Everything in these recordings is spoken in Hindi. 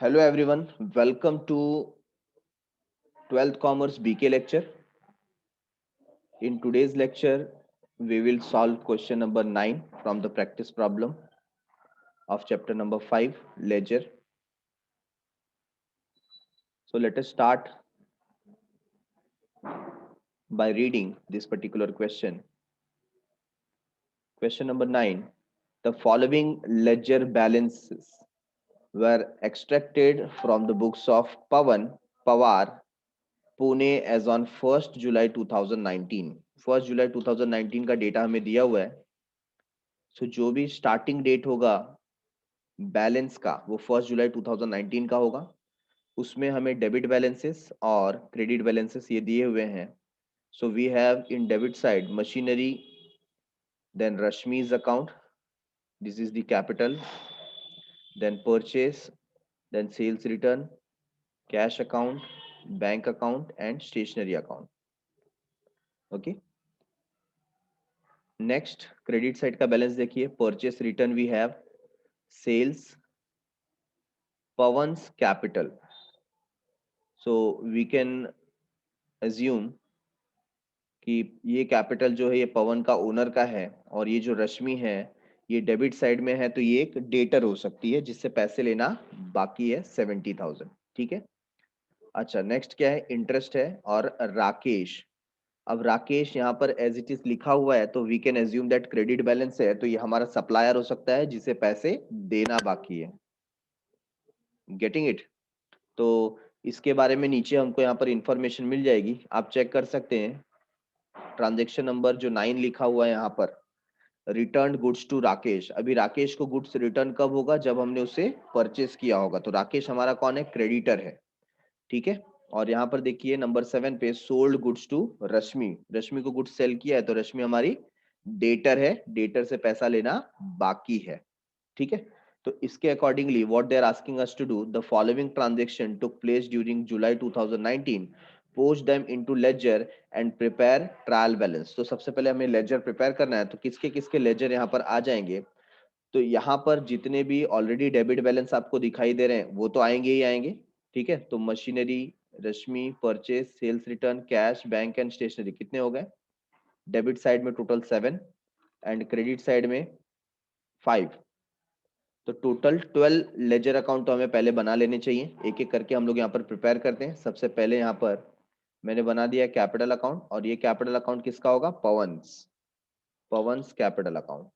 Hello everyone, welcome to 12th Commerce BK lecture. In today's lecture, we will solve question number 9 from the practice problem of chapter number 5, Ledger. So let us start by reading this particular question. Question number 9. The following ledger balances were extracted from the books of Pawan Pawar Pune as on 1 जुलाई 2019. 1 जुलाई 2019 का डेटा हमें दिया हुआ है. सो जो भी स्टार्टिंग डेट होगा बैलेंस का वो 1 जुलाई 2019 का होगा. उसमें हमें डेबिट बैलेंसेस और क्रेडिट बैलेंसेस ये दिए हुए हैं. So we have in debit side machinery, then Rashmi's account, this is the capital, then purchase, then sales return, cash account, bank account and stationery account. Okay. Next credit side का बैलेंस देखिए. Purchase return we have sales Pavan's capital. So we can assume कि ये कैपिटल जो है ये पवन का ओनर का है और ये जो रश्मि है ये डेबिट साइड में है, तो ये एक डेटर हो सकती है जिससे पैसे लेना बाकी है 70,000. ठीक है. अच्छा, नेक्स्ट क्या है? इंटरेस्ट है और राकेश. अब राकेश यहाँ पर एज इट इज लिखा हुआ है तो we can assume that credit balance है, तो ये हमारा सप्लायर हो सकता है जिसे पैसे देना बाकी है. Getting it? तो इसके बारे में नीचे हमको यहाँ पर इंफॉर्मेशन मिल जाएगी, आप चेक कर सकते हैं. ट्रांजेक्शन नंबर जो 9 लिखा हुआ है यहाँ पर, रिटर्न गुड्स टू राकेश. अभी राकेश को गुड्स रिटर्न कब होगा? जब हमने उसे परचेस किया होगा. तो राकेश हमारा कौन है? क्रेडिटर है. ठीक है. और यहाँ पर देखिए नंबर 7 पे सोल्ड गुड्स टू रश्मि. रश्मि को गुड्स सेल किया है तो रश्मि हमारी डेटर है, डेटर से पैसा लेना बाकी है. ठीक है. तो इसके accordingly what they are asking us to do, the following transaction took place during July 2019, post them into ledger and prepare trial balance. तो सबसे पहले हमें लेजर प्रिपेयर करना है. तो किसके किसके लेजर यहाँ पर आ जाएंगे? तो यहाँ पर जितने भी ऑलरेडी डेबिट बैलेंस आपको दिखाई दे रहे हैं वो तो आएंगे ही आएंगे. ठीक है. तो machinery, Rashmi, purchase, sales return, cash, bank and stationery कितने हो गए? डेबिट साइड में टोटल 7 एंड क्रेडिट साइड में 5. तो टोटल 12 लेजर अकाउंट तो हमें पहले बना लेने चाहिए. एक एक करके हम लोग यहाँ पर प्रिपेयर करते हैं. सबसे पहले यहाँ पर मैंने बना दिया कैपिटल अकाउंट, और ये कैपिटल अकाउंट किसका होगा? पवंस. पवंस कैपिटल अकाउंट.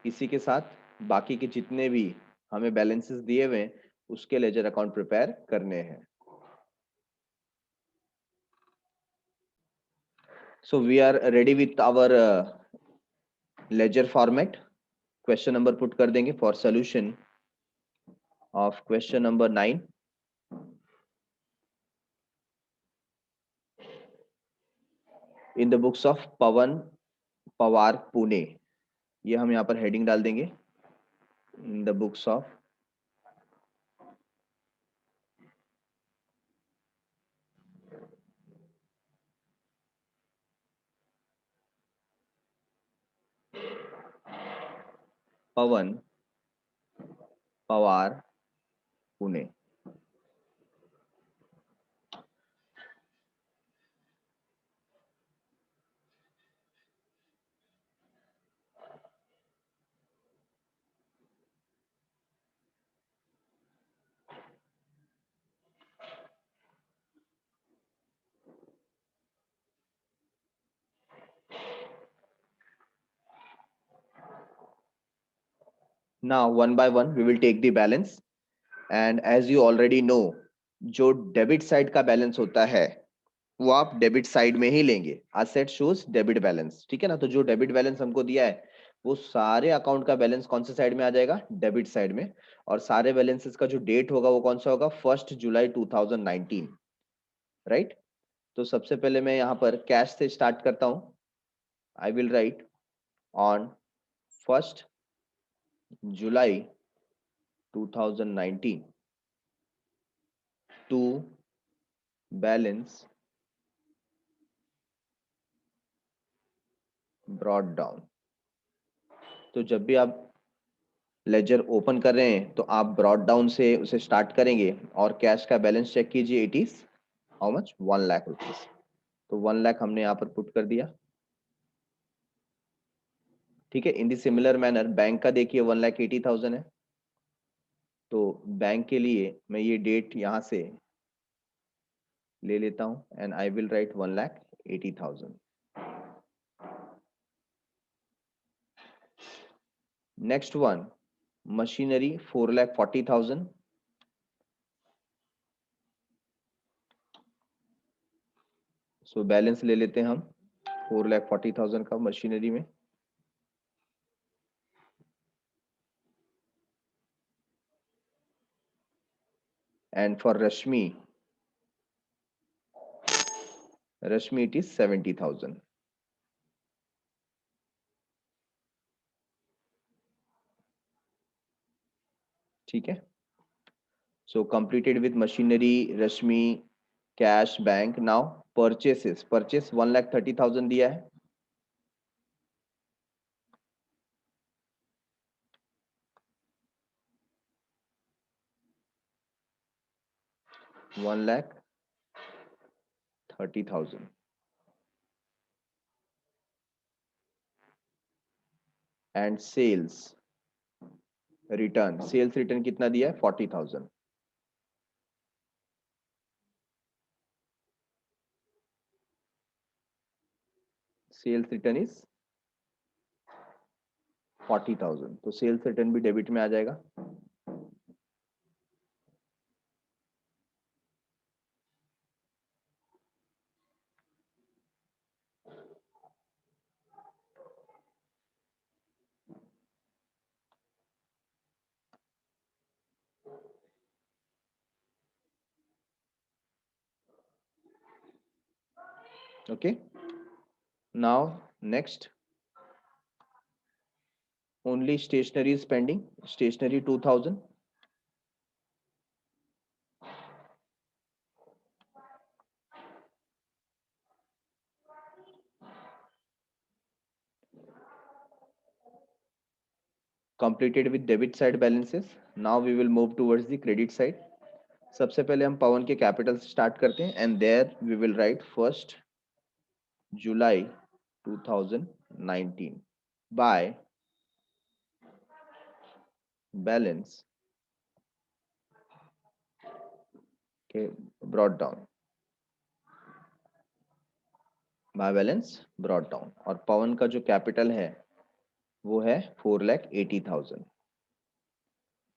इसी के साथ बाकी के जितने भी हमें बैलेंसेस दिए हुए हैं उसके लेजर अकाउंट प्रिपेयर करने हैं. So we are ready with our ledger format. Question number put कर देंगे for solution of question number 9. In the books of Pavan Pawar Pune, ये हम यहाँ पर हेडिंग डाल देंगे. In the books of Pavan Pawar Pune. Now one by one we will take the balance, and as you already know, जो डेबिट साइड का बैलेंस होता है वो आप डेबिट साइड में ही लेंगे. Asset shows debit balance. ठीक है ना. तो जो डेबिट बैलेंस हमको दिया है वो सारे अकाउंट का बैलेंस कौन से साइड में आ जाएगा? डेबिट साइड में. और सारे बैलेंसेस का जो डेट होगा वो कौन सा होगा? 1 जुलाई 2019. राइट. तो सबसे पहले मैं यहाँ पर कैश से स्टार्ट करता हूं. I will write on 1 July 2019 to balance brought down. तो जब भी आप लेजर ओपन कर रहे हैं तो आप ब्रॉड डाउन से उसे स्टार्ट करेंगे और कैश का बैलेंस चेक कीजिए। It is how much? 1 lakh rupees. तो 1 लाख हमने यहाँ पर पुट कर दिया। ठीक है। इन दी सिमिलर मैनर बैंक का देखिए 1,80,000 है। तो बैंक के लिए मैं ये डेट यहाँ से ले लेता हूँ and I will write 1,80,000। Next one, machinery 4,40,000। So balance ले लेते हैं हम 4,40,000 का मशीनरी में। And for Rashmi it is 70,000। ठीक है। So completed with machinery, Rashmi, cash, bank. Now purchases, purchase 1,30,000 दिया है। 1,30,000 and sales return, sales return कितना दिया है? 40,000। Sales return is 40,000। तो सेल्स रिटर्न भी डेबिट में आ जाएगा। Okay. Now next, only stationery is pending. Stationery 2,000. Completed with debit side balances. Now we will move towards the credit side. सबसे पहले हम पवन के कैपिटल से स्टार्ट करते हैं and there we will write 1 July 2019 by balance के brought down, by balance brought down. और पवन का जो कैपिटल है वो है 4,80,000।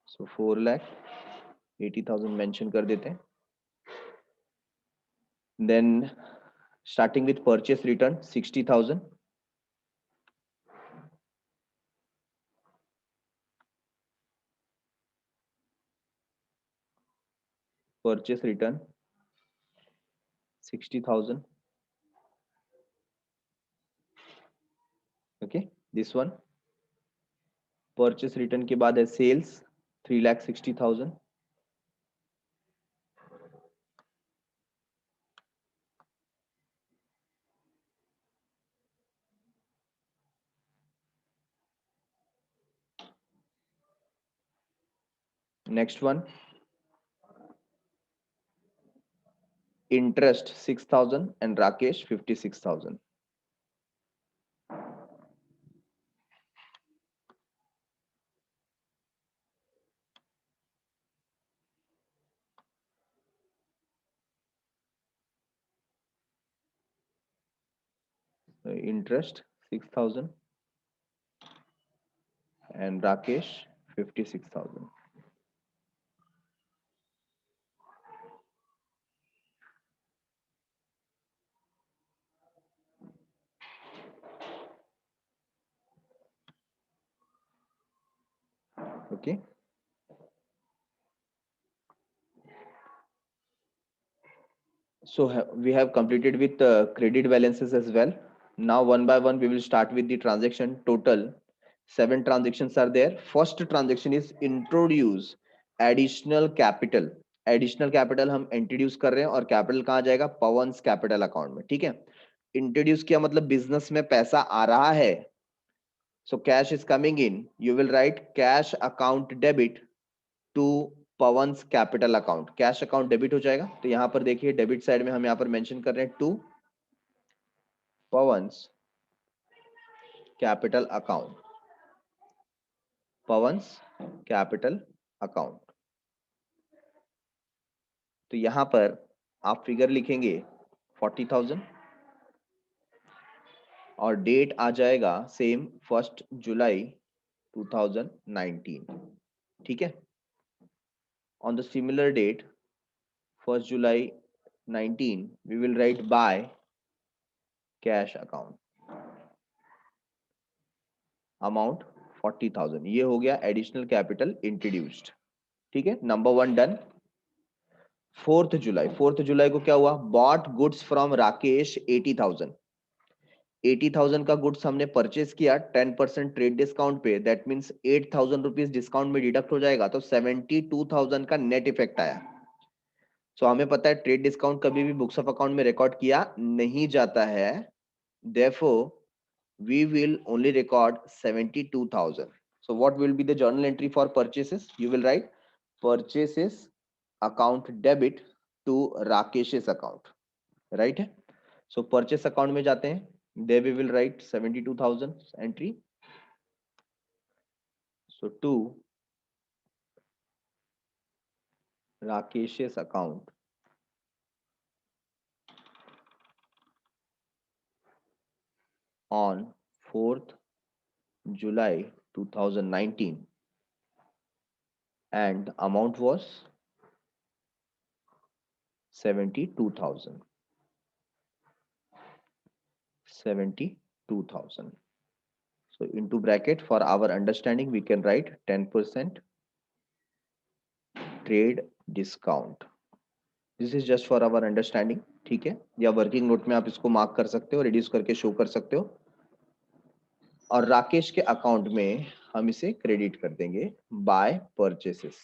सो 4,80,000 मेंशन कर देते हैं। Then starting with purchase return 60,000, purchase return 60,000। okay, this one purchase return के बाद है sales 3,60,000। next one interest 6,000 and Rakesh 56,000। interest 6,000 and Rakesh 56,000। okay, so we have completed with credit balances as well. Now one by one we will start with the transaction. Total 7 transactions are there. First transaction is introduce additional capital। Additional capital हम इंट्रोड्यूस कर रहे हैं और कैपिटल कहाँ जाएगा? पवन्स कैपिटल अकाउंट में। ठीक है। इंट्रोड्यूस किया मतलब बिजनेस में पैसा आ रहा है। So cash is coming in, you will write cash account debit to Pavan's capital account. Cash account debit हो जाएगा, तो यहां पर देखिए डेबिट साइड में हम यहां पर मेंशन कर रहे हैं to Pavan's capital account, Pavan's capital account. तो यहां पर आप फिगर लिखेंगे 40,000 और डेट आ जाएगा सेम 1 जुलाई 2019। ठीक है, on the similar date 1 July 19 we will write by cash account, amount 40,000। ये हो गया एडिशनल कैपिटल इंट्रोड्यूस्ड। ठीक है, नंबर 1 डन। 4 जुलाई को क्या हुआ, बॉट गुड्स फ्रॉम राकेश 80,000। 80,000 का गुड्स हमने परचेस किया 10% ट्रेड डिस्काउंट पे, दैट मीन्स 8,000 रुपीज डिस्काउंट में डिडक्ट हो जाएगा, तो 72,000 का नेट इफेक्ट आया। सो हमें पता है ट्रेड डिस्काउंट कभी भी बुक्स ऑफ अकाउंट में रिकॉर्ड किया नहीं जाता है, therefore we will only record 72,000. So what will be the journal entry for purchases? You will write purchases account debit to Rakesh's account, right? So purchase account में जाते हैं, there we will write 72,000 entry. So to Rakesh's account on 4th July 2019, and the amount was 72,000. 72,000. So into bracket, for our understanding we can write 10% trade discount. This is just for our understanding. ठीक है, या वर्किंग नोट में आप इसको मार्क कर सकते हो, रिड्यूस करके शो कर सकते हो, और राकेश के अकाउंट में हम इसे क्रेडिट कर देंगे by purchases.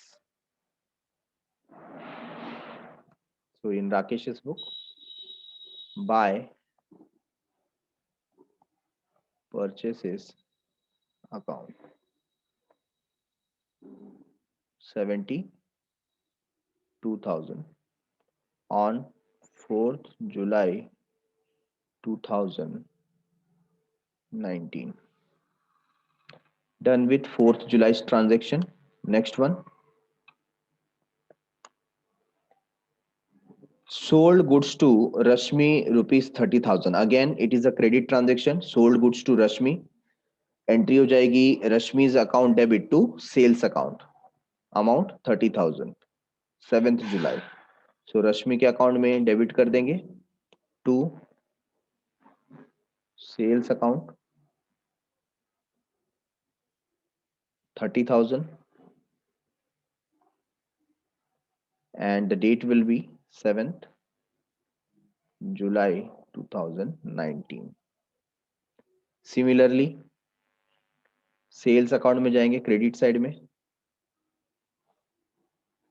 So in Rakesh's book by purchases account 72,000 on 4th July 2019. Done with 4th July's transaction. Next one, sold goods to Rashmi rupees 30,000. Again it is a credit transaction, sold goods to Rashmi, entry हो जाएगी Rashmi's account debit to sales account, amount 30,000, 7th July. So Rashmi के अकाउंट में डेबिट कर देंगे to sales account 30,000 and the date will be 7th July 2019. Similarly sales account में जाएंगे, क्रेडिट साइड में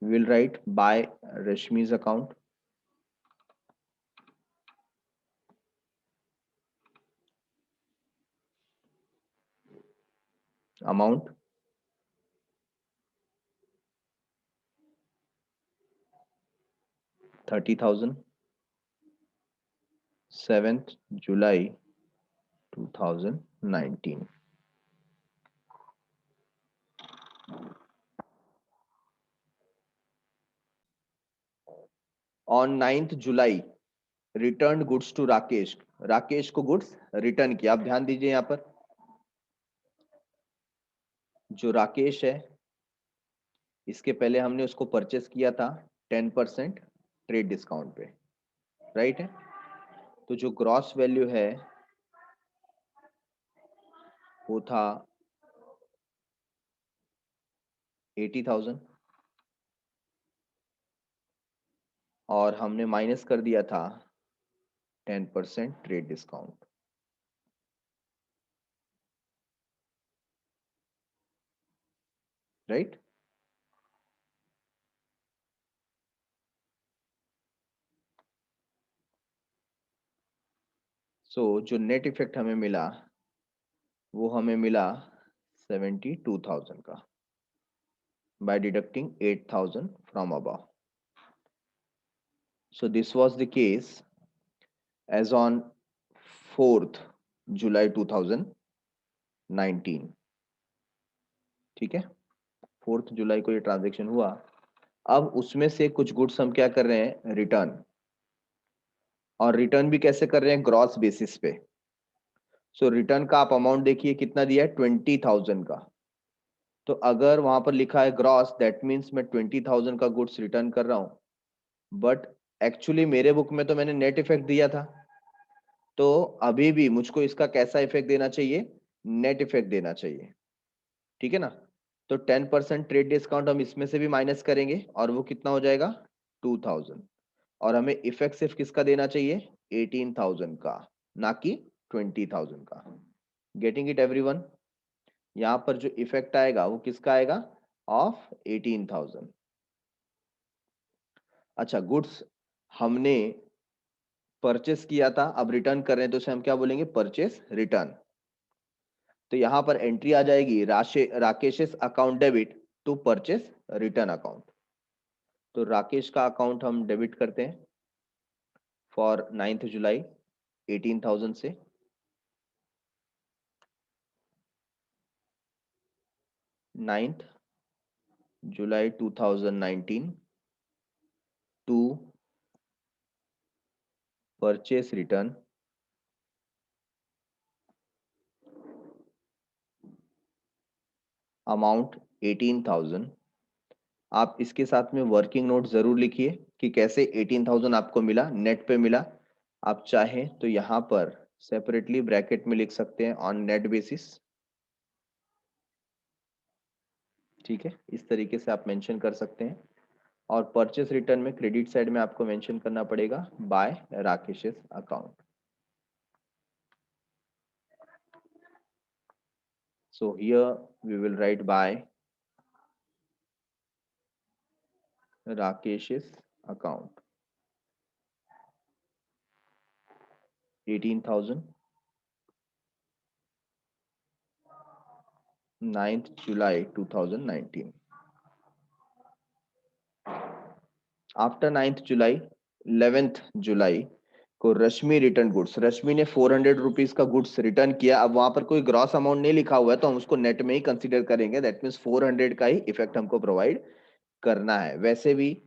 we will write by Rashmi's account, amount 30,000, 7th July 2019. On 9th July return goods to Rakesh, Rakesh को गुड्स रिटर्न किया। आप ध्यान दीजिए यहां पर जो राकेश है इसके पहले हमने उसको परचेस किया था 10% ट्रेड डिस्काउंट पे, राइट है। तो जो ग्रॉस वैल्यू है वो था 80,000 और हमने माइनस कर दिया था 10% ट्रेड डिस्काउंट, राइट। सो जो नेट इफेक्ट हमें मिला वो हमें मिला 72,000 का by deducting 8,000 from above. So this was the case as on 4th July 2019. ठीक है, 4th जुलाई को ये ट्रांजेक्शन हुआ। अब उसमें से कुछ गुड्स हम क्या कर रहे हैं, रिटर्न, और रिटर्न भी कैसे कर रहे हैं, ग्रॉस बेसिस पे। सो रिटर्न का आप अमाउंट देखिए कितना दिया है, 20,000 का। तो अगर वहां पर लिखा है ग्रॉस, दैट मीन्स मैं 20,000 का गुड्स रिटर्न कर रहा हूं, बट एक्चुअली मेरे बुक में तो मैंने नेट इफेक्ट दिया था। तो अभी भी मुझको इसका कैसा इफेक्ट देना चाहिए, नेट इफेक्ट देना चाहिए, ठीक है ना। तो 10% ट्रेड डिस्काउंट हम इसमें से भी माइनस करेंगे और वो कितना हो जाएगा, 2,000। और हमें इफेक्ट सिर्फ किसका देना चाहिए, 18,000 का, ना कि 20,000 का। Getting it everyone. यहाँ पर जो इफेक्ट आएगा वो किसका आएगा, ऑफ 18,000। अच्छा, गुड्स हमने परचेस किया था, अब रिटर्न कर रहे हैं, तो उसे हम क्या बोलेंगे, परचेस रिटर्न। तो यहां पर एंट्री आ जाएगी, Rakesh account debit to purchase return account. तो राकेश का अकाउंट हम डेबिट करते हैं फॉर 9th जुलाई 18,000 से। 9th July 2019 to purchase return amount 18,000। आप इसके साथ में वर्किंग नोट जरूर लिखिए कि कैसे 18,000 आपको मिला, नेट पे मिला। आप चाहें तो यहां पर सेपरेटली ब्रैकेट में लिख सकते हैं ऑन नेट बेसिस, ठीक है, इस तरीके से आप मेंशन कर सकते हैं। और परचेस रिटर्न में क्रेडिट साइड में आपको मेंशन करना पड़ेगा by Rakesh account. So here we will write by Rakesh account 18,000, 9th July 2019। After 9th July, 11th July को रश्मि रिटर्न गुड्स, रश्मि ने 400 रुपीज का गुड्स रिटर्न किया। अब वहां पर कोई ग्रॉस अमाउंट नहीं लिखा हुआ है, तो हम उसको नेट में ही कंसीडर करेंगे। दैट मीन्स 400 का ही इफेक्ट हमको प्रोवाइड करना है। वैसे भी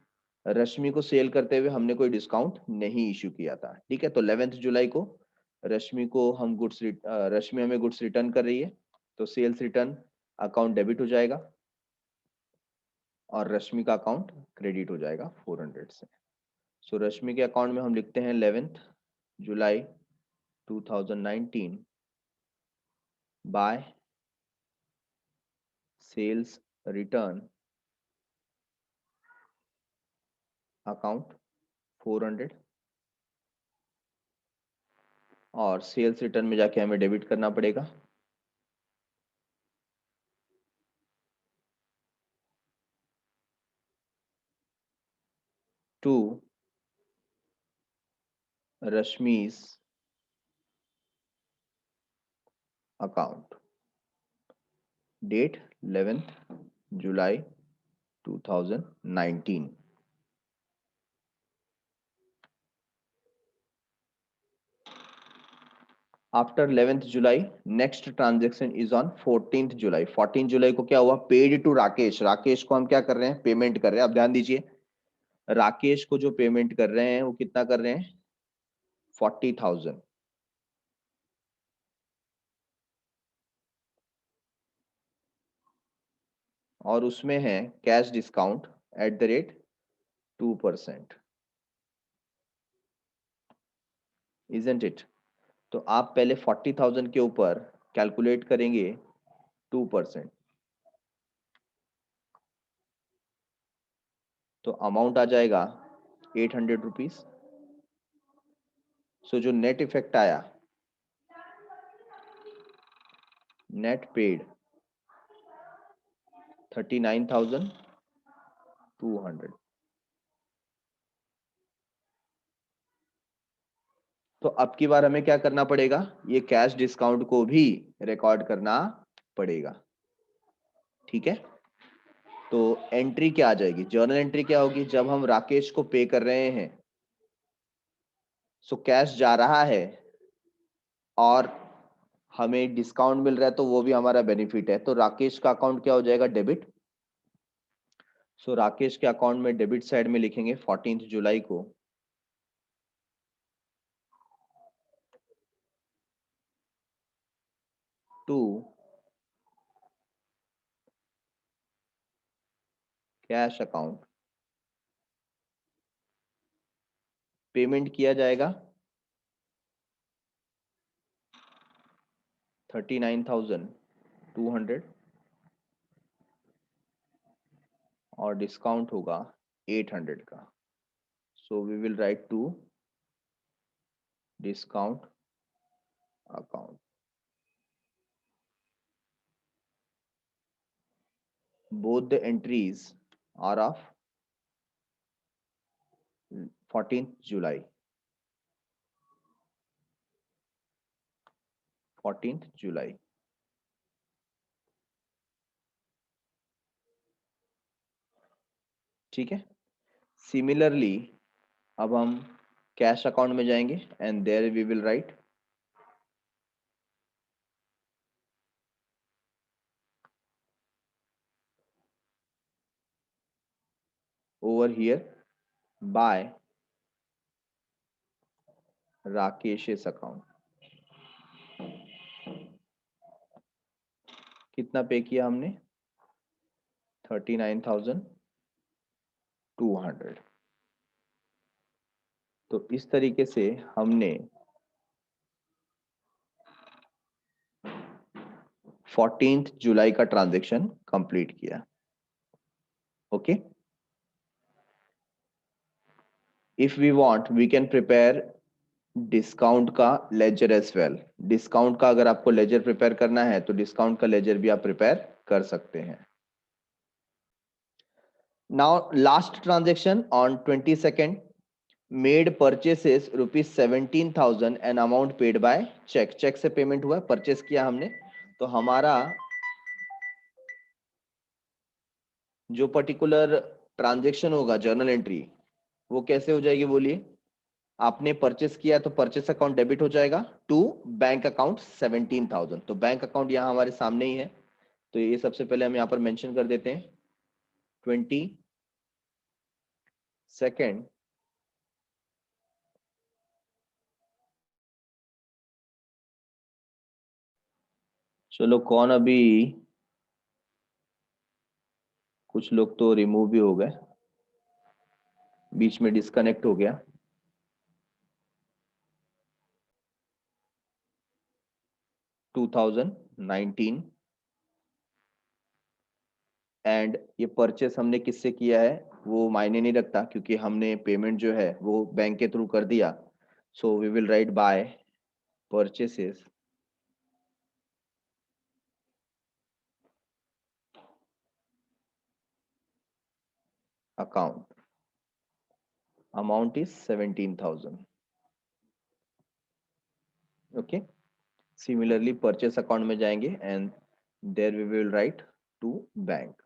रश्मि को सेल करते हुए हमने कोई डिस्काउंट नहीं इश्यू किया था, ठीक है। तो 11th जुलाई को रश्मि को हम रश्मि हमें गुड्स रिटर्न कर रही है, तो सेल्स रिटर्न अकाउंट डेबिट हो जाएगा और रश्मि का अकाउंट क्रेडिट हो जाएगा 400 से। सो रश्मि के अकाउंट में हम लिखते हैं 11th July 2019 by sales return account 400, और सेल्स रिटर्न में जाके हमें डेबिट करना पड़ेगा to Rashmi's account, date 11th July 2019। After 11th July, next transaction is on 14th July. 14th जुलाई को क्या हुआ, पेड टू राकेश। राकेश को हम क्या कर रहे हैं, पेमेंट कर रहे हैं। अब ध्यान दीजिए, राकेश को जो पेमेंट कर रहे हैं वो कितना कर रहे हैं, 40,000। और उसमें है cash discount at the rate 2%, isn't it. तो आप पहले 40,000 के ऊपर कैलकुलेट करेंगे 2%, तो अमाउंट आ जाएगा 800 रुपीज। सो जो नेट इफेक्ट आया, नेट पेड 39,200। तो अब की बार हमें क्या करना पड़ेगा, ये कैश डिस्काउंट को भी रिकॉर्ड करना पड़ेगा। ठीक है, तो एंट्री क्या आ जाएगी, जर्नल एंट्री क्या होगी, जब हम राकेश को पे कर रहे हैं, सो कैश जा रहा है और हमें डिस्काउंट मिल रहा है, तो वो भी हमारा बेनिफिट है। तो राकेश का अकाउंट क्या हो जाएगा, डेबिट। सो राकेश के अकाउंट में डेबिट साइड में लिखेंगे 14 जुलाई को टू कैश अकाउंट, पेमेंट किया जाएगा 39,200 और डिस्काउंट होगा 800 का। So we will write to discount account. Both the entries are of 14th July. 14th July. ठीक है, सिमिलरली अब हम कैश अकाउंट में जाएंगे and there we will write over here by Rakesh account. कितना पे किया हमने, 39,200। तो इस तरीके से हमने 14th जुलाई का ट्रांजैक्शन कंप्लीट किया। Okay, if we want we can prepare discount का लेजर एज वेल। डिस्काउंट का अगर आपको लेजर प्रिपेयर करना है तो डिस्काउंट का लेजर भी आप प्रिपेयर कर सकते हैं। Now last transaction on 22nd made purchases ₹17,000 and amount paid by cheque. Cheque से पेमेंट हुआ, परचेस किया हमने, तो हमारा जो पर्टिकुलर ट्रांजेक्शन होगा जर्नल एंट्री वो कैसे हो जाएगी बोलिए। आपने परचेस किया तो परचेस अकाउंट डेबिट हो जाएगा टू बैंक अकाउंट 17,000। तो बैंक अकाउंट यहाँ हमारे सामने ही है, तो ये सबसे पहले हम यहाँ पर मेंशन कर देते हैं 22nd चलो कौन अभी, कुछ लोग तो रिमूव भी हो गए, बीच में डिस्कनेक्ट हो गया। 2019 एंड ये परचेस हमने किससे किया है वो मायने नहीं रखता, क्योंकि हमने पेमेंट जो है वो बैंक के थ्रू कर दिया। So we will write by purchases account, amount is 17,000। Okay, similarly purchase account में जाएंगे and there we will write to bank,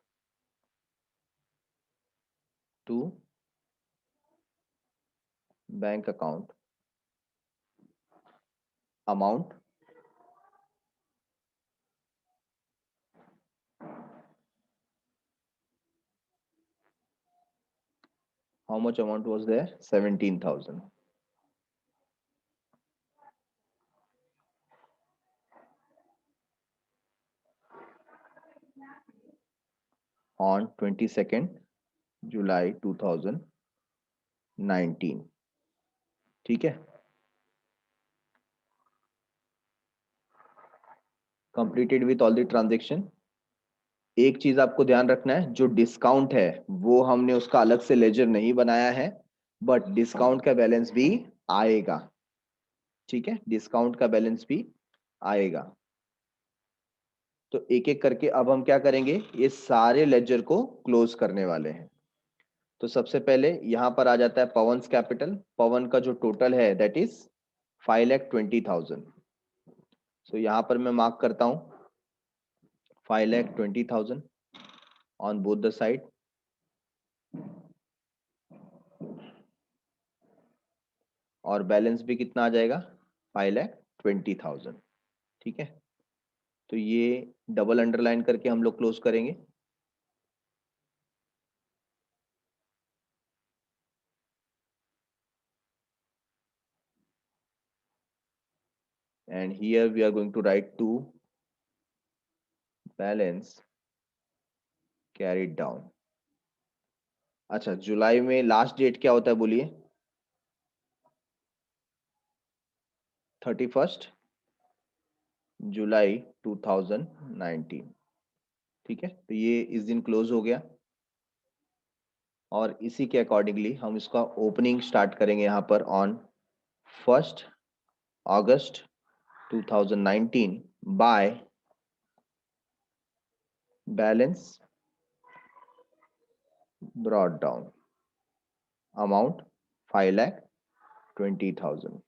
to bank account, amount how much amount was there, 17,000 on 22nd July 2019। ठीक है, completed with all the transaction. एक चीज आपको ध्यान रखना है, जो डिस्काउंट है वो हमने उसका अलग से लेजर नहीं बनाया है, बट डिस्काउंट का बैलेंस भी आएगा। ठीक है, डिस्काउंट का बैलेंस भी आएगा। तो एक एक करके अब हम क्या करेंगे, ये सारे लेजर को क्लोज करने वाले हैं। तो सबसे पहले यहां पर आ जाता है पवन्स कैपिटल। पवन का जो टोटल है दैट इज 5,20,000। सो यहाँ पर मैं मार्क करता हूँ 5,20,000 ऑन बोथ द साइड, और बैलेंस भी कितना आ जाएगा 5,20,000। ठीक है, तो ये डबल अंडरलाइन करके हम लोग क्लोज करेंगे। And here we are going to write to balance carried down। अच्छा, जुलाई में लास्ट डेट क्या होता है बोलिए? 31 जुलाई 2019। ठीक है, तो ये इस दिन क्लोज हो गया, और इसी के अकॉर्डिंगली हम इसका ओपनिंग स्टार्ट करेंगे यहाँ पर on 1 August 2019 by balance brought down amount 5,20,000।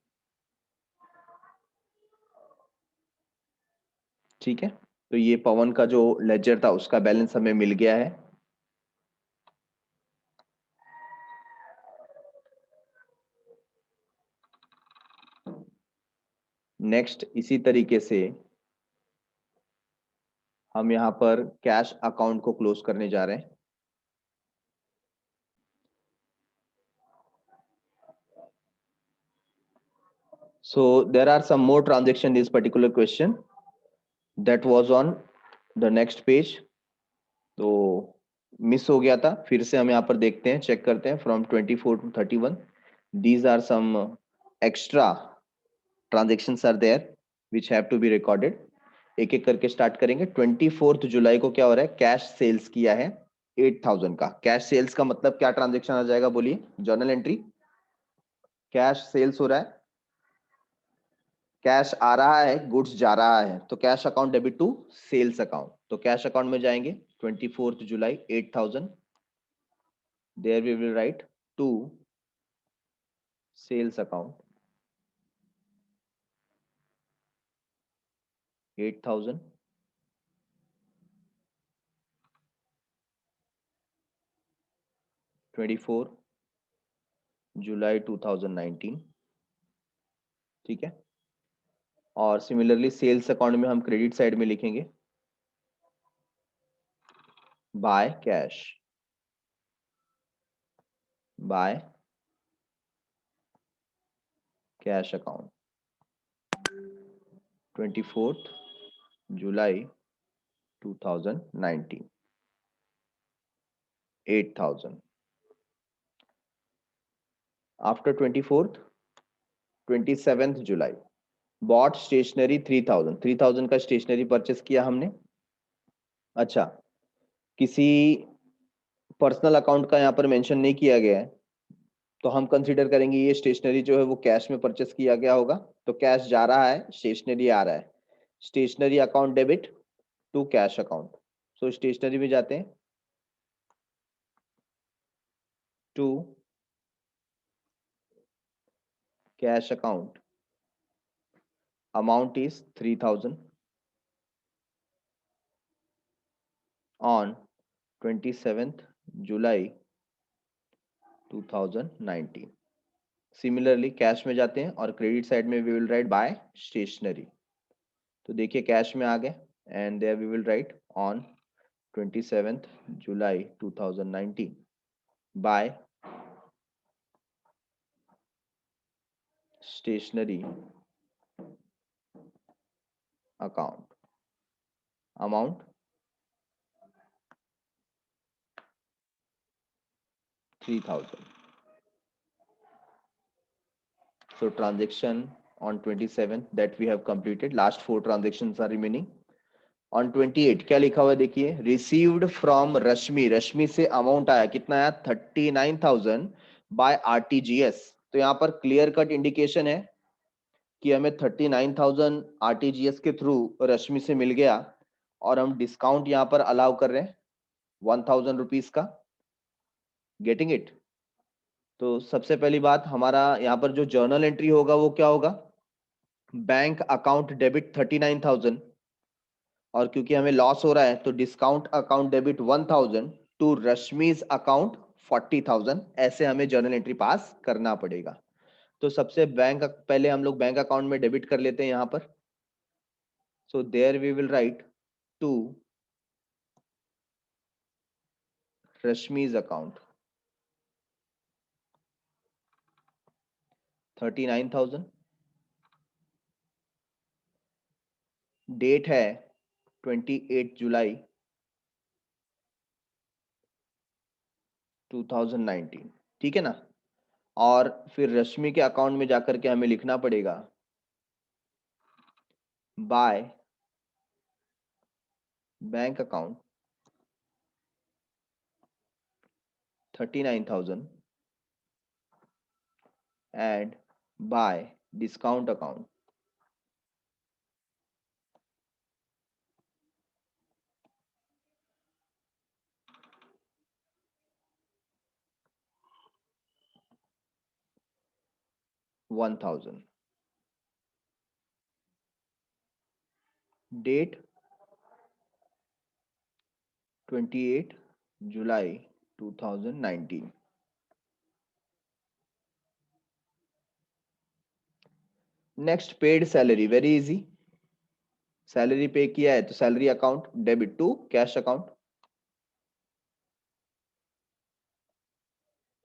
ठीक है, तो ये पवन का जो लेजर था उसका बैलेंस हमें मिल गया है। नेक्स्ट इसी तरीके से हम यहाँ पर कैश अकाउंट को क्लोज करने जा रहे हैं। So there are some more transaction in this particular question that was on the next page। तो मिस हो गया था, फिर से हम यहाँ पर देखते हैं, चेक करते हैं from 24 to 31। These are some extra transactions are there which have to be recorded। एक एक करके स्टार्ट करेंगे। 24 जुलाई को क्या हो रहा है? कैश सेल्स किया है 8,000 का। कैश सेल्स का मतलब क्या ट्रांजेक्शन आ जाएगा बोलिए? जर्नल एंट्री, कैश सेल्स हो रहा है, कैश आ रहा है, गुड्स जा रहा है, तो cash account debit to sales account. तो कैश अकाउंट में जाएंगे 24 July 8,000, there we will write to sales account 8,000, 24 July 2019। ठीक है, और सिमिलरली सेल्स अकाउंट में हम क्रेडिट साइड में लिखेंगे by cash, by cash account 24 July 2019 8,000। After 24 27 July bought stationery 3,000 का स्टेशनरी परचेस किया हमने। अच्छा, किसी पर्सनल अकाउंट का यहाँ पर मेंशन नहीं किया गया है, तो हम कंसीडर करेंगे ये स्टेशनरी जो है वो कैश में परचेस किया गया होगा। तो कैश जा रहा है, स्टेशनरी आ रहा है, stationery account debit to cash account. So stationery में जाते हैं, to cash account, amount is 3,000 on 27th July 2019। Similarly cash में जाते हैं और क्रेडिट साइड में we will write by stationery. तो देखिए कैश में आ गए, and there we will write on 27th July 2019 by stationery account amount 3,000। So transaction on 27th that we have completed, last 4 transactions are remaining। On 28 क्या लिखा हुआ है देखिए, रिसीव्ड फ्रॉम रश्मि, रश्मि से अमाउंट आया, कितना आया? 39,000 बाय आरटीजीएस। तो यहाँ पर क्लियर कट इंडिकेशन है कि हमें 39,000 आरटीजीएस के थ्रू रश्मि से मिल गया, और हम डिस्काउंट यहाँ पर अलाउ कर रहे हैं 1,000 रुपीज का। Getting it? तो सबसे पहली बात, हमारा यहाँ पर जो जर्नल एंट्री होगा वो क्या होगा? बैंक अकाउंट डेबिट 39,000, और क्योंकि हमें लॉस हो रहा है तो discount account debit 1,000 to Rashmi's account 40,000, ऐसे हमें जर्नल एंट्री पास करना पड़ेगा। तो सबसे पहले हम लोग बैंक अकाउंट में डेबिट कर लेते हैं यहाँ पर। So there we will write to Rashmi's account 39,000, date है 28 जुलाई 2019, ठीक है ना। और फिर रश्मि के अकाउंट में जाकर के हमें लिखना पड़ेगा by bank account 39,000 and by discount account 1,000। Date 28 July 2019। Next paid salary, very easy. Salary pay किया है तो salary account debit to cash account.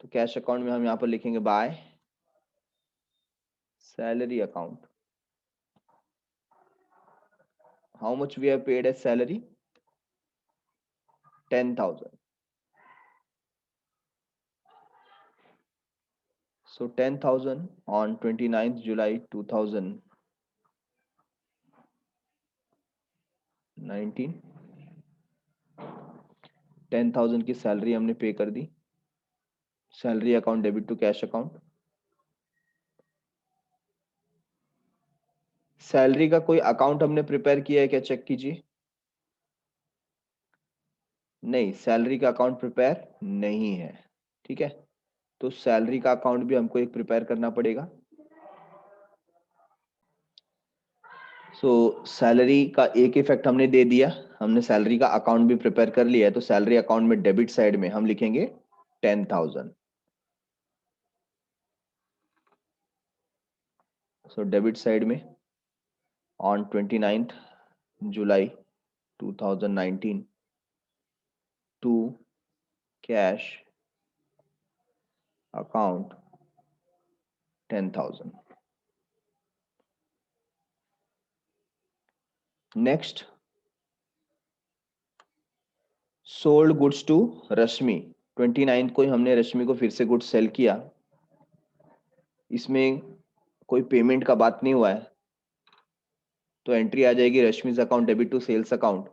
तो कैश अकाउंट में हम यहां पर लिखेंगे by salary account. How much we have paid as salary? 10,000। So 10,000 on 29th July 2019, 10,000 की सैलरी हमने पे कर दी। Salary account debit to cash account. Salary का कोई अकाउंट हमने प्रिपेयर किया है क्या, चेक कीजिए। नहीं, सैलरी का अकाउंट प्रिपेयर नहीं है, ठीक है। तो सैलरी का अकाउंट भी हमको एक प्रिपेयर करना पड़ेगा। सो सैलरी का एक इफेक्ट हमने दे दिया, हमने सैलरी का अकाउंट भी प्रिपेयर कर लिया है। तो सैलरी अकाउंट में डेबिट साइड में हम लिखेंगे 10,000। सो डेबिट साइड में on 29th July 2019 to cash account 10,000। Next, sold goods to Rashmi. 29th को ही हमने रश्मि को फिर से गुड्स सेल किया। इसमें कोई पेमेंट का बात नहीं हुआ है, तो एंट्री आ जाएगी Rashmi's account debit to sales account.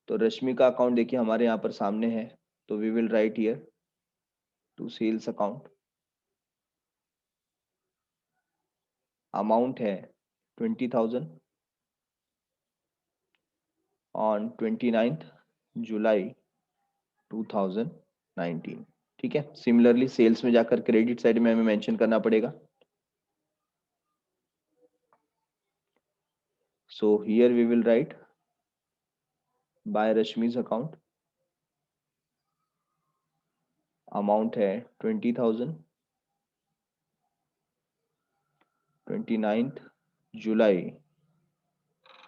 तो रश्मि का अकाउंट देखिए हमारे यहाँ पर सामने है, तो we will write here to sales account. Amount है 20,000 ऑन 29th जुलाई 2019, ठीक है। सिमिलरली सेल्स में जाकर क्रेडिट साइड में हमें मेंशन करना पड़ेगा। So here we will write by Rashmi's account. Amount है 20,000 29th जुलाई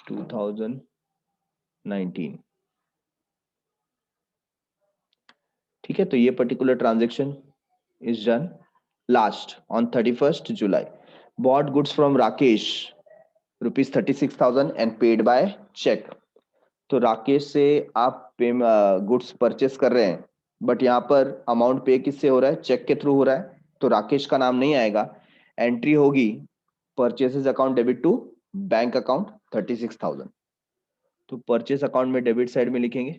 2019, ठीक है। तो ये particular transaction is done. Last on 31st July, bought goods from Rakesh ₹36,000 and paid by cheque. तो राकेश से आप गुड्स परचेस कर रहे हैं, बट यहाँ पर अमाउंट पे किससे हो रहा है, चेक के थ्रू हो रहा है, तो राकेश का नाम नहीं आएगा। एंट्री होगी purchases account debit to bank account 36,000। तो परचेस अकाउंट में डेबिट साइड में लिखेंगे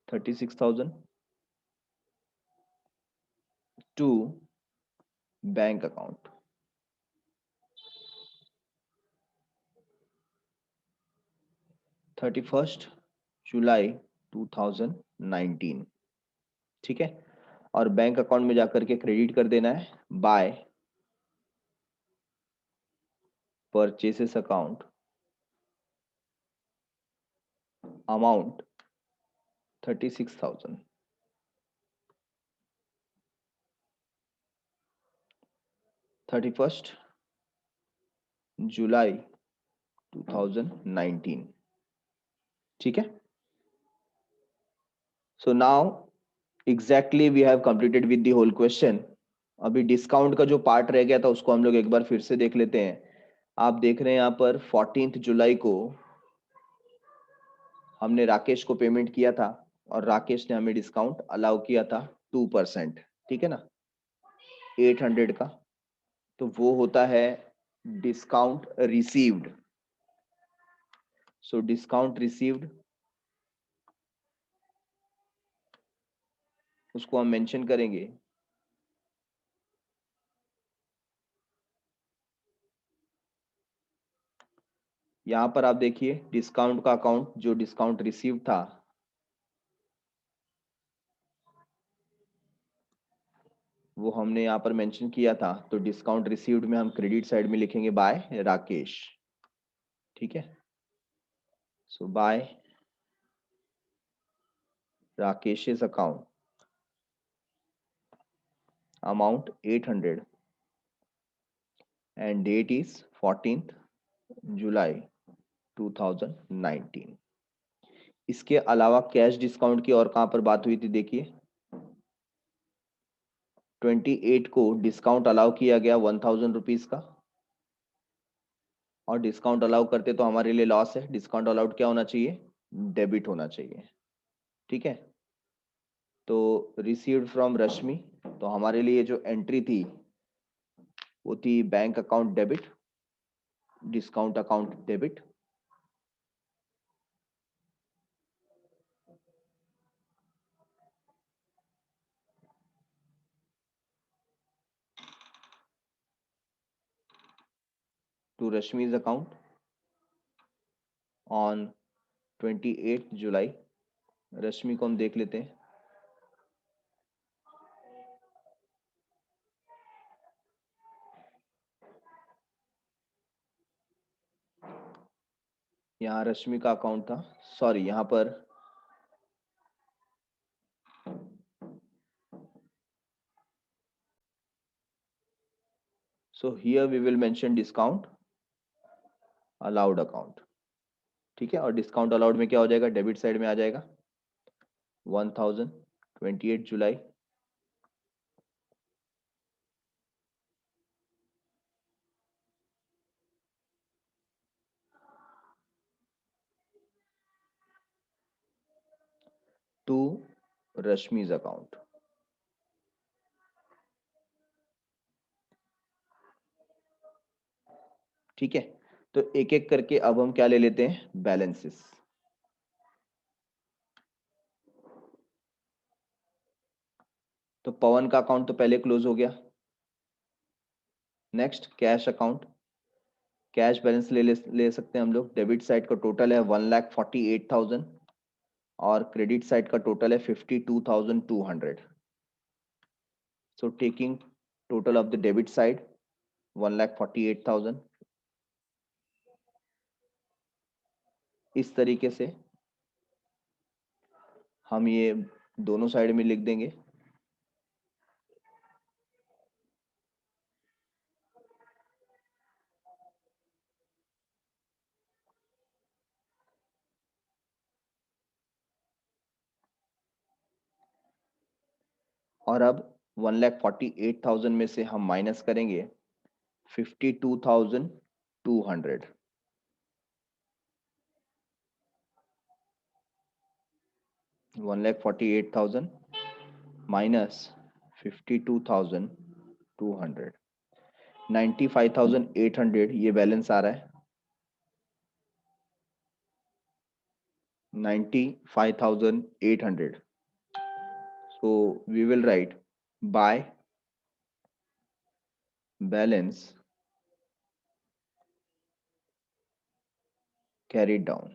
36,000 to bank account. 31st July 2019, ठीक है। और बैंक अकाउंट में जाकर के क्रेडिट कर देना है by purchases account amount 36,000. 31st July 2019. ठीक है. So now exactly we have completed with the whole question. अभी डिस्काउंट का जो पार्ट रह गया था उसको हम लोग एक बार फिर से देख लेते हैं. आप देख रहे हैं यहाँ पर 14 जुलाई को हमने राकेश को पेमेंट किया था और राकेश ने हमें डिस्काउंट अलाउ किया था 2%. ठीक है ना, 800 का. तो वो होता है discount received. So discount received उसको हम मेंशन करेंगे यहां पर. आप देखिए डिस्काउंट का अकाउंट जो डिस्काउंट रिसीव था वो हमने यहाँ पर मेंशन किया था. तो डिस्काउंट रिसीव्ड में हम क्रेडिट साइड में लिखेंगे बाय राकेश. ठीक है. So by Rakesh's account amount 800 and date is 14th July 2019. इसके अलावा कैश डिस्काउंट की और कहां पर बात हुई थी देखिए. 28 को डिस्काउंट अलाउ किया गया 1000 रुपीज का. और डिस्काउंट अलाउ करते तो हमारे लिए लॉस है. डिस्काउंट अलाउड क्या होना चाहिए, डेबिट होना चाहिए. ठीक है. तो रिसीव्ड फ्रॉम रश्मि, तो हमारे लिए जो एंट्री थी वो थी bank account debit, discount account debit. To Rashmi's account on 28 July. Rashmi को हम देख लेते हैं. यहाँ रश्मि का अकाउंट था, सॉरी यहाँ पर so here we will mention discount allowed account. ठीक है. और डिस्काउंट अलाउड में क्या हो जाएगा, डेबिट साइड में आ जाएगा 1000 28 जुलाई. To Rashmi's account. ठीक है. तो एक एक करके अब हम क्या ले लेते हैं, बैलेंसेस. तो पवन का अकाउंट तो पहले क्लोज हो गया. Next cash account. Cash balance ले सकते हैं हम लोग. डेबिट साइड का टोटल है 1,48,000 और क्रेडिट साइड का टोटल है 52,200. So taking total of the debit side 1,48,000. इस तरीके से हम ये दोनों साइड में लिख देंगे. और अब 1,48,000 में से हम माइनस करेंगे 52,200. 1,48,000 माइनस 52,200, 95,800 ये बैलेंस आ रहा है. 95,800. So we will write by balance carried down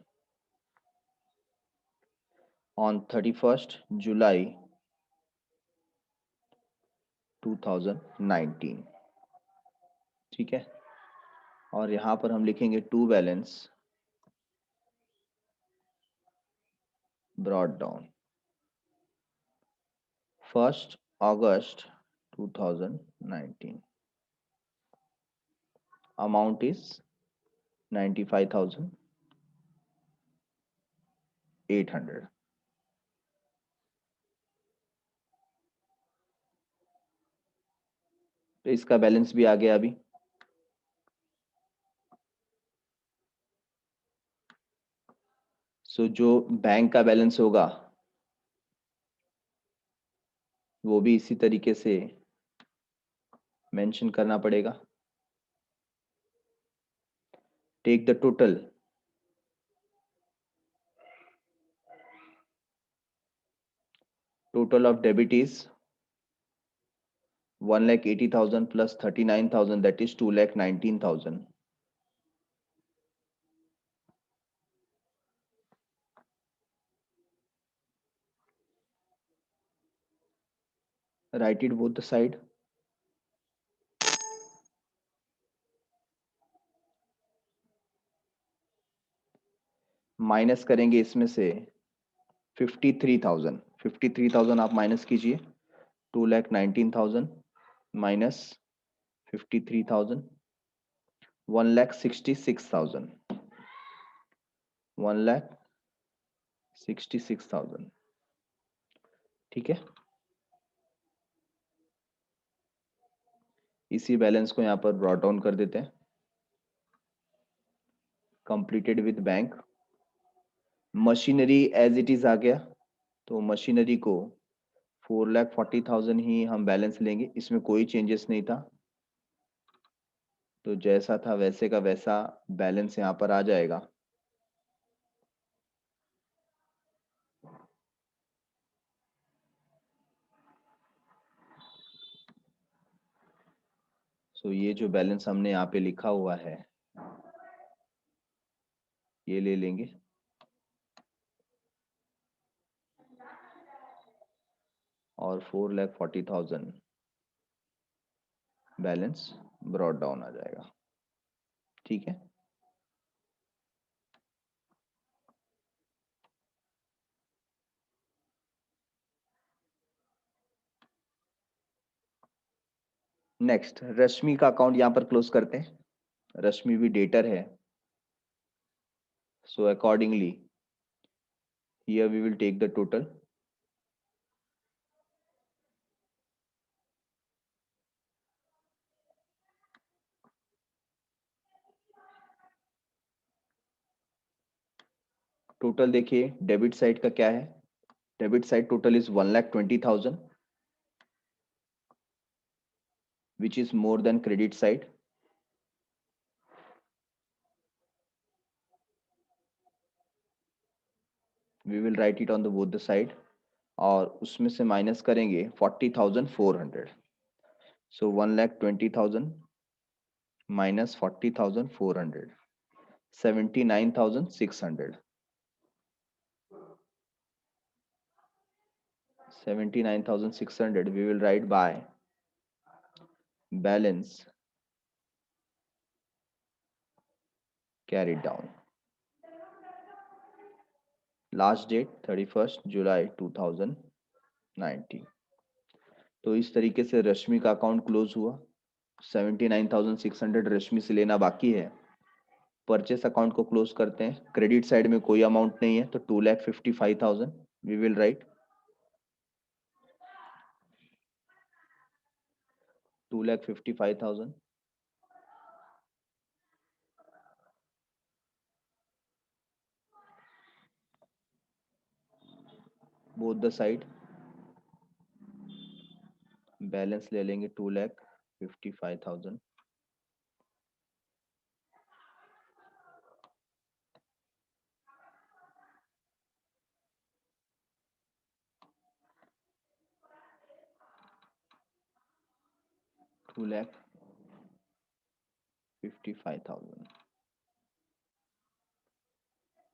on 31st July 2019. ठीक है. और यहां पर हम लिखेंगे to balance brought down 1st August 2019. Amount is 95,800. तो इसका बैलेंस भी आ गया अभी। सो जो बैंक का बैलेंस होगा वो भी इसी तरीके से मेंशन करना पड़ेगा। Take the total of debit is 1,80,000 plus 39,000, that is 2,19,000. Write it both the side. Minus करेंगे इसमें से 53,000 आप माइनस कीजिए। 2,19,000 माइनस 53,000 1,66,000 1,66,000। ठीक है, इसी बैलेंस को यहाँ पर ब्रॉट डाउन कर देते हैं। Completed with bank. Machinery as it is आ गया, तो मशीनरी को 4,40,000 ही हम बैलेंस लेंगे, इसमें कोई चेंजेस नहीं था, तो जैसा था वैसे का वैसा बैलेंस यहाँ पर आ जाएगा। सो ये जो बैलेंस हमने यहाँ पे लिखा हुआ है ये ले लेंगे और 4,40,000 बैलेंस ब्रॉट डाउन आ जाएगा। ठीक है, नेक्स्ट रश्मि का अकाउंट यहाँ पर क्लोज करते हैं। रश्मि भी डेटर है, so accordingly here we will take the total. Total देखिए डेबिट साइड का क्या है, debit side total is 1,20,000 which is more than credit side। we will write it on the both the side और उसमें से माइनस करेंगे 40,400। सो 1,20,000 minus 40,400 79,600 79,600 we will write by balance carried down। Last date 31st July 2019। तो इस तरीके से रश्मि का अकाउंट क्लोज हुआ। 79,600 रश्मि से लेना बाकी है। परचेस अकाउंट को क्लोज करते हैं। क्रेडिट साइड में कोई अमाउंट नहीं है, तो 2,55,000 we will write 2,55,000 both the side. Balance ले लेंगे 2,55,000। $2,55,000।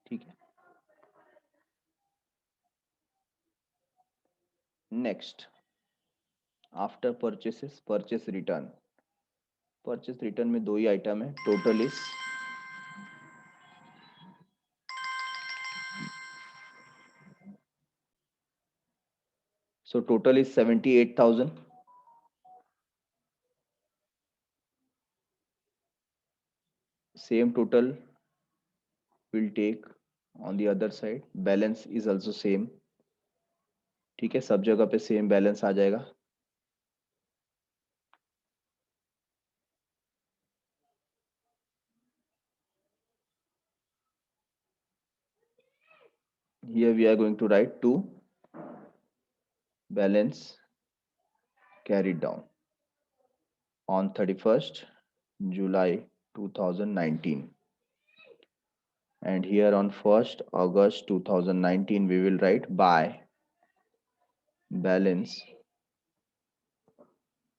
ठीक है, next after purchases purchase return. Purchase return में दो ही आइटम है, total is total is 78,000. Same total will take on the other side. Balance is also same. ठीक है, सब जगह पे सेम बैलेंस आ जाएगा. Here we are going to write to balance carried down on 31st July 2019, and here on 1st August 2019 we will write by balance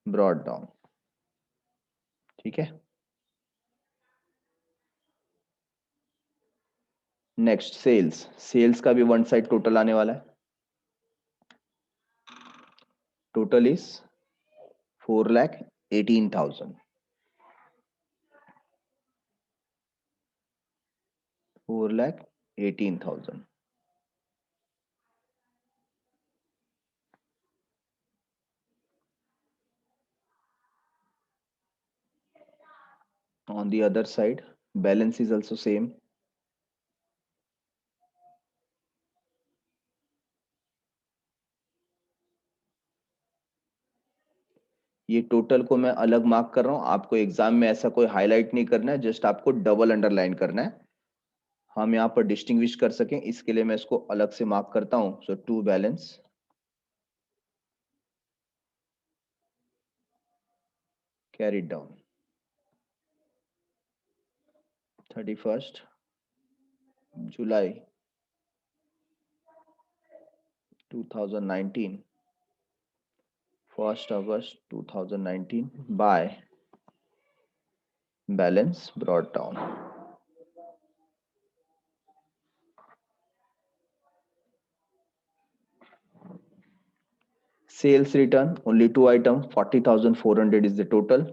brought down. ठीक है. नेक्स्ट सेल्स का भी वन साइड टोटल आने वाला है. Total is 4,18,000. 4,18,000. On the other side, balance is also same. ये टोटल को मैं अलग मार्क कर रहा हूं, आपको एग्जाम में ऐसा कोई हाईलाइट नहीं करना है, जस्ट आपको डबल अंडरलाइन करना है. हम यहाँ पर डिस्टिंग्विश कर सकें इसके लिए मैं इसको अलग से मार्क करता हूं. So to balance carried down 31st July 2019, 1st August 2019 by balance brought down. Sales return only two item, 40,400 is the total.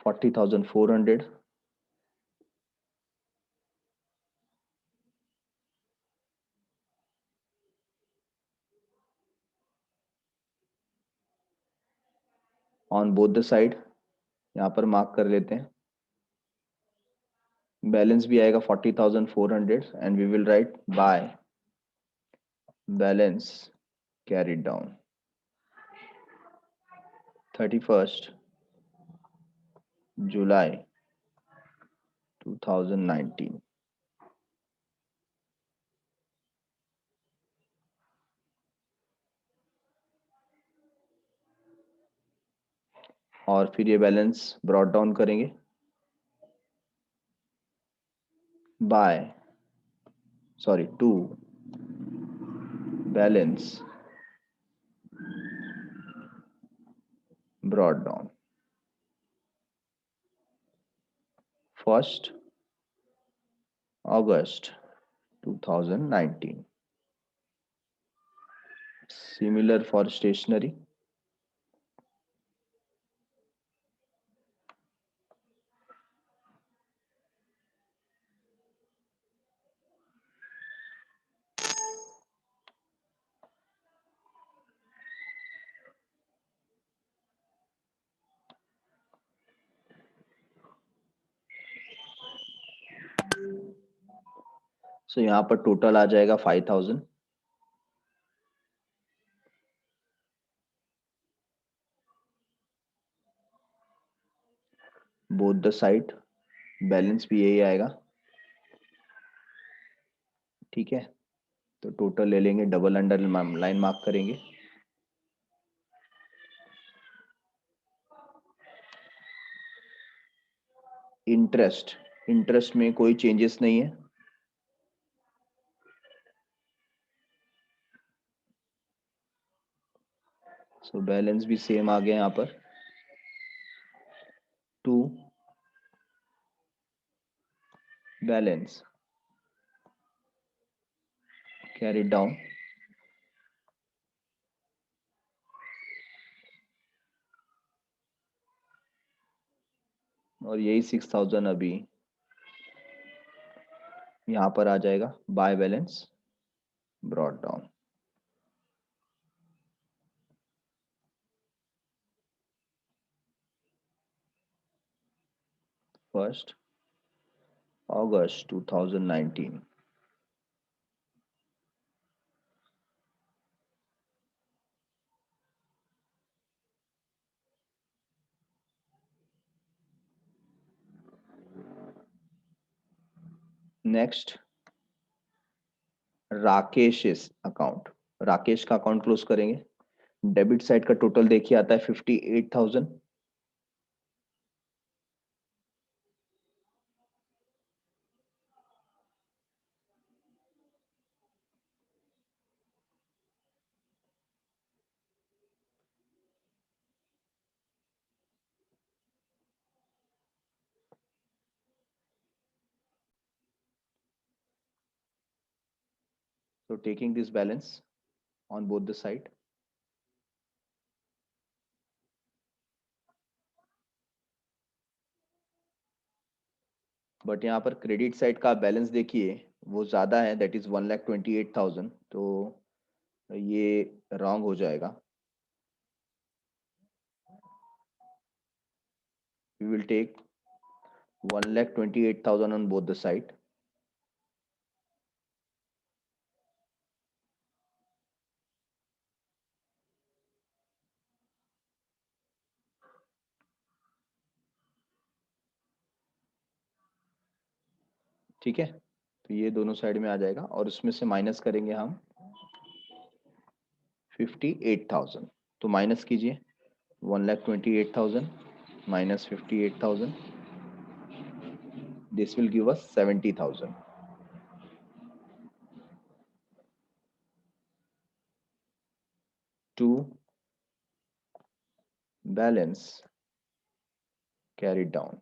40,400. On both the side यहाँ पर मार्क कर लेते हैं. बैलेंस भी आएगा 40,400 and we will write by balance carried down 31st July 2019. और फिर ये बैलेंस ब्रॉट डाउन करेंगे by two balance brought down 1st August 2019. Similar for stationery. सो यहाँ पर टोटल आ जाएगा 5,000. बोथ द साइड बैलेंस भी यही आएगा. ठीक है, तो टोटल ले लेंगे, डबल अंडर लाइन मार्क करेंगे. इंटरेस्ट में कोई चेंजेस नहीं है. सो बैलेंस भी सेम आ गया यहाँ पर. टू बैलेंस carried down और यही 6000 अभी यहाँ पर आ जाएगा, by balance brought down. First August 2019। Next Rakesh account, Rakesh का अकाउंट क्लोज करेंगे। डेबिट साइड का टोटल देखिए आता है 58,000। So taking this balance on both the side, but यहाँ पर क्रेडिट साइड का बैलेंस देखिए वो ज़्यादा है, दैट इज़ 1,28,000, तो ये रॉन्ग हो जाएगा। We will take 1,28,000 on both the side. ठीक है, तो ये दोनों साइड में आ जाएगा और उसमें से माइनस करेंगे हम 58,000। तो माइनस कीजिए 1,28,000 minus 58,000, this will give us 70,000। to balance carried down,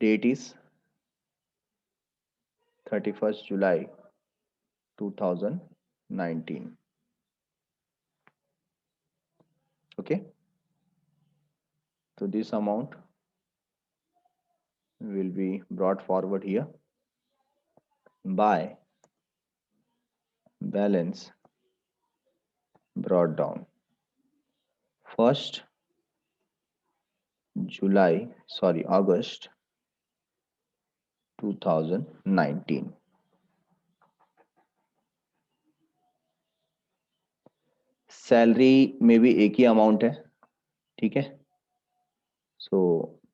date is 31st July 2019। okay, so this amount will be brought forward here by balance brought down 1st August 2019। Salary में भी एक ही अमाउंट है, ठीक है, so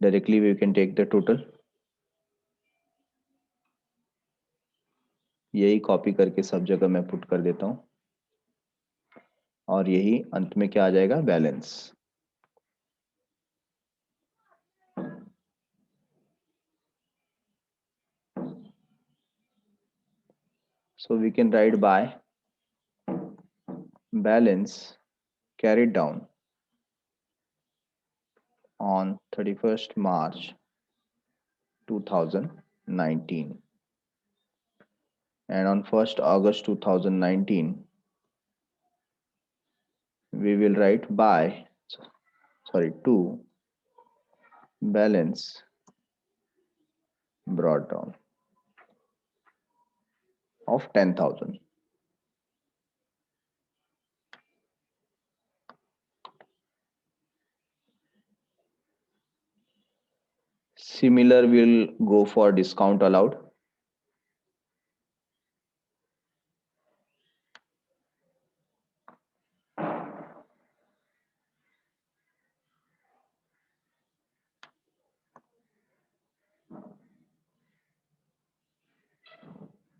directly we can take the total. यही कॉपी करके सब जगह मैं पुट कर देता हूं और यही अंत में क्या आ जाएगा, balance. So we can write by balance carried down on 31st March 2019 and on 1st August 2019 we will write to balance brought down of 10,000। Similar will go for discount allowed।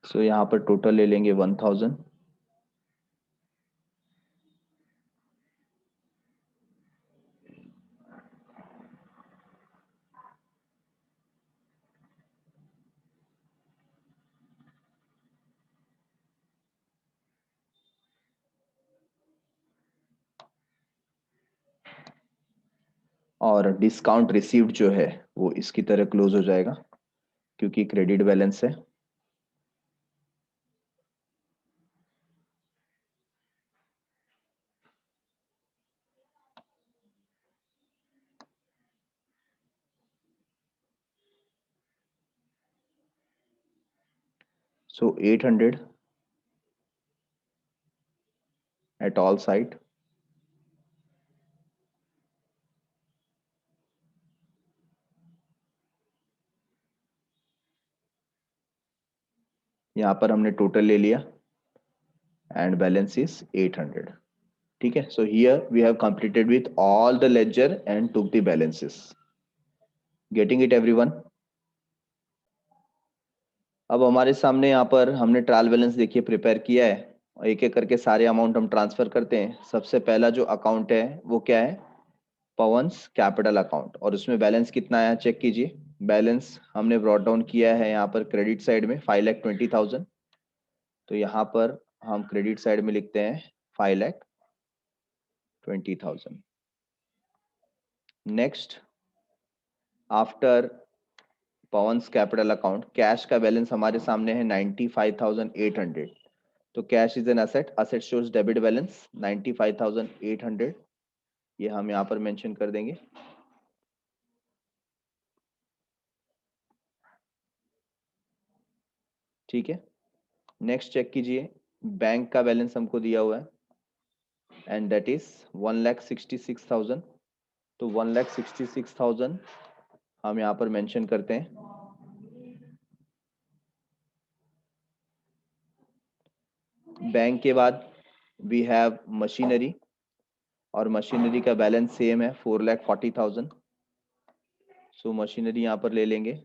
So यहाँ पर टोटल ले लेंगे 1,000 और डिस्काउंट रिसीव्ड जो है वो इसकी तरह क्लोज हो जाएगा क्योंकि क्रेडिट बैलेंस है। So 800 at all site. यहाँ पर हमने टोटल ले लिया एंड बैलेंस इज 800. ठीक है. So here we have completed with all the ledger and took the balances. Getting it everyone? अब हमारे सामने यहाँ पर हमने ट्रायल बैलेंस देखिए प्रिपेयर किया है और एक एक करके सारे अमाउंट हम ट्रांसफर करते हैं. सबसे पहला जो अकाउंट है वो क्या है? पवंस कैपिटल अकाउंट. और उसमें बैलेंस कितना आया चेक कीजिए. बैलेंस हमने ब्रॉट डाउन किया है यहाँ पर क्रेडिट साइड में 5,20,000. तो यहाँ पर हम क्रेडिट साइड में लिखते हैं 5,20,000. Next, after Pawan's capital account cash का बैलेंस हमारे सामने है 95,800. तो cash is an asset. Asset shows debit balance 95,800. ये हम यहाँ पर मेंशन कर देंगे. ठीक है. नेक्स्ट चेक कीजिए. बैंक का बैलेंस हमको दिया हुआ है एंड दैट इज 1,66,000. तो 1,66,000 हम यहाँ पर मेंशन करते हैं. बैंक के बाद वी हैव मशीनरी और मशीनरी का बैलेंस सेम है 4,40,000. सो मशीनरी यहाँ पर ले लेंगे.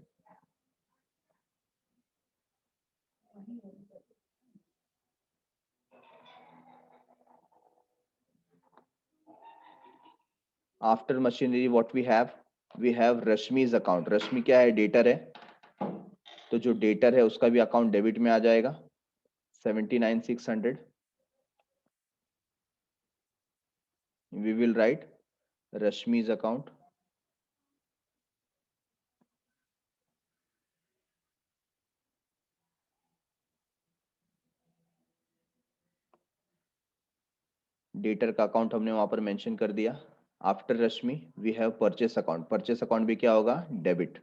After machinery what we have Rashmi's account. Rashmi क्या है? डेटर है. तो जो डेटर है उसका भी अकाउंट डेबिट में आ जाएगा 79,600. We will write Rashmi's account. Debtor का अकाउंट हमने वहां पर मेंशन कर दिया. After Rashmi we have purchase account. Purchase account भी क्या होगा? डेबिट.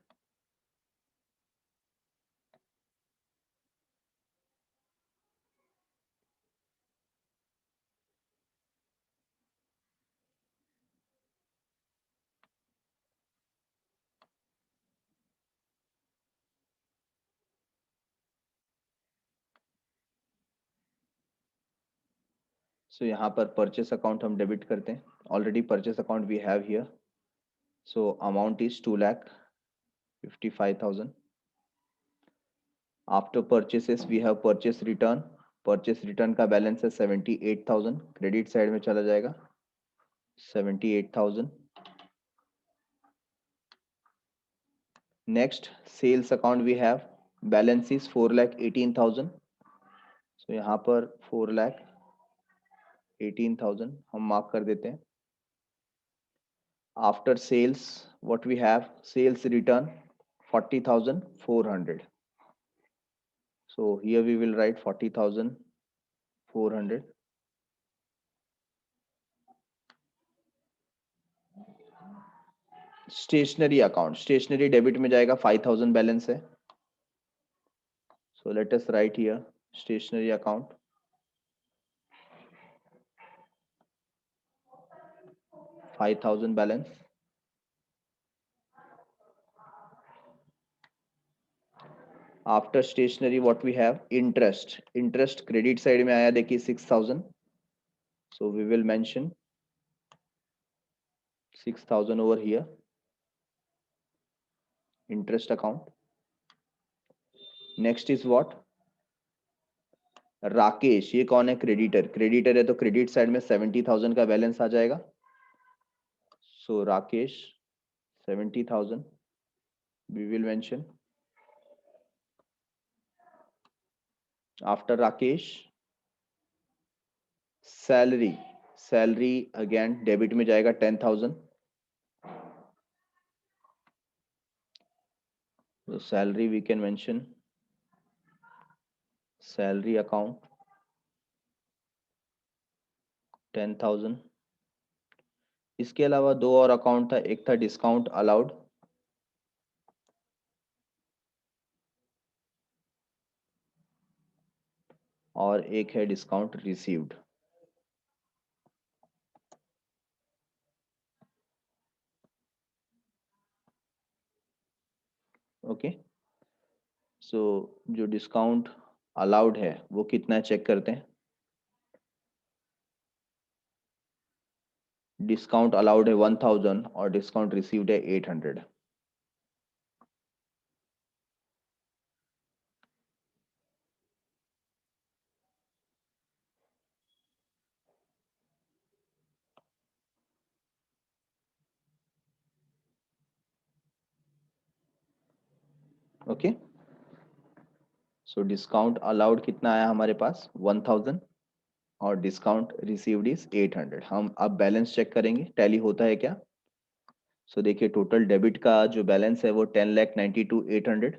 सो यहाँ पर परचेस अकाउंट हम डेबिट करते हैं. Already purchase account we have here. So amount is 2,55,000. After purchases we have purchase return. Purchase return का बैलेंस है 78,000. क्रेडिट साइड में चला जाएगा 78,000. Next sales account we have balance is 4,18,000. सो यहाँ पर 4,18,000 हम मार्क कर देते हैं. After sales what we have? Sales return 40,400. So here we will write 40,400. Stationery account. Stationery debit में जाएगा 5,000 बैलेंस है. So let us write here stationery account 5,000 balance. After stationery what we have? Interest. Interest credit side में आया देखिए 6,000. So we will mention 6,000 over here. Interest account. Next is what? Rakesh. ये कौन है? क्रेडिटर. क्रेडिटर है तो क्रेडिट साइड में 70,000 का बैलेंस आ जाएगा. So Rakesh 70,000 we will mention. After Rakesh salary. Salary again debit में जाएगा 10,000. so salary we can mention salary account 10,000. इसके अलावा दो और अकाउंट था. एक था डिस्काउंट अलाउड. और एक है डिस्काउंट रिसीव्ड। ओके, सो जो डिस्काउंट अलाउड है वो कितना है चेक करते हैं। डिस्काउंट अलाउड है 1000 और डिस्काउंट रिसीव्ड है 800। ओके, सो डिस्काउंट अलाउड कितना आया हमारे पास 1000 और डिस्काउंट रिसीव्ड इज 800। हम अब बैलेंस चेक करेंगे टैली होता है क्या। सो देखिए टोटल डेबिट का जो बैलेंस है वो 10,92,800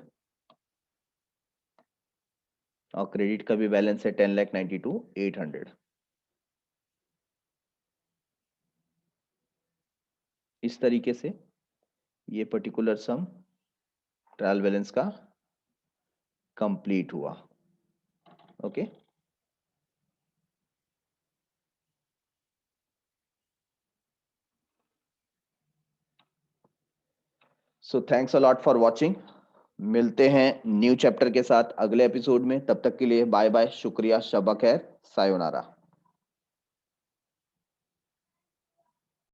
और क्रेडिट का भी बैलेंस है 10,92,800। इस तरीके से ये पर्टिकुलर सम ट्रायल बैलेंस का कंप्लीट हुआ। Okay, so thanks a lot for watching. मिलते हैं न्यू चैप्टर के साथ अगले एपिसोड में। तब तक के लिए बाय बाय, शुक्रिया, शब खैर, सायोनारा।